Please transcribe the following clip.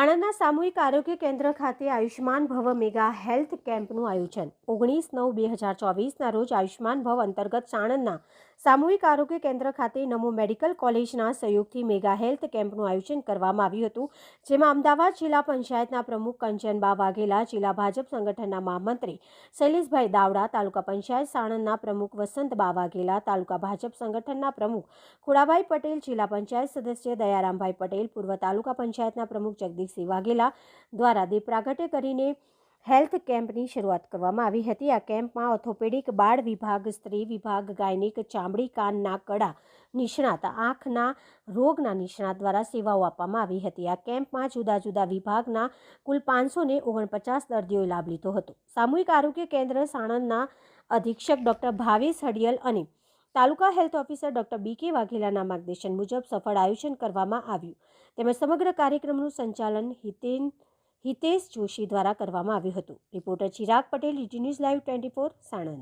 સાણંદના સામૂહિક આરોગ્ય કેન્દ્ર ખાતે આયુષ્માન ભવ મેગા હેલ્થ કેમ્પનું આયોજન 19/9/2024ના રોજ આયુષ્માન ભવ અંતર્ગત સાણંદના સામૂહિક આરોગ્ય કેન્દ્ર ખાતે નમો મેડિકલ કોલેજના સહયોગથી મેગા હેલ્થ કેમ્પનું આયોજન કરવામાં આવ્યું હતું, જેમાં અમદાવાદ જિલ્લા પંચાયતના પ્રમુખ કંચનબા વાઘેલા, જિલ્લા ભાજપ સંગઠનના મહામંત્રી શૈલેષભાઈ દાવડા, તાલુકા પંચાયત સાણંદના પ્રમુખ વસંતબા વાઘેલા, તાલુકા ભાજપ સંગઠનના પ્રમુખ ખોડાભાઈ પટેલ, જિલ્લા પંચાયત સદસ્ય દયારામભાઈ પટેલ, પૂર્વ તાલુકા પંચાયતના પ્રમુખ જગદીશસિંહ વાઘેલા દ્વારા દીપ પ્રાગટ્ય કરીને હેલ્થ કેમ્પની શરૂઆત કરવામાં આવી હતી। આ કેમ્પમાં ઓર્થોપેડિક, બાળ વિભાગ, સ્ત્રી વિભાગ, ગાયનિક, ચામડી, કાન, નાક, ગળા નિષ્ણાત, આંખના રોગના નિષ્ણાત દ્વારા સેવાઓ આપવામાં આવી હતી। આ કેમ્પમાં જુદા જુદા વિભાગના કુલ 549 દર્દીઓએ લાભ લીધો હતો। સામૂહિક આરોગ્ય કેન્દ્ર સાણંદના અધિક્ષક ડૉક્ટર ભાવેશ હડિયલ અને તાલુકા હેલ્થ ઓફિસર ડૉક્ટર બી.કે. વાઘેલાના માર્ગદર્શન મુજબ સફળ આયોજન કરવામાં આવ્યું, તેમજ સમગ્ર કાર્યક્રમનું સંચાલન હિતેશ જોશી દ્વારા કરવામાં આવ્યું હતું। Reporter Chirag Patel, ET news live 24, Sanand.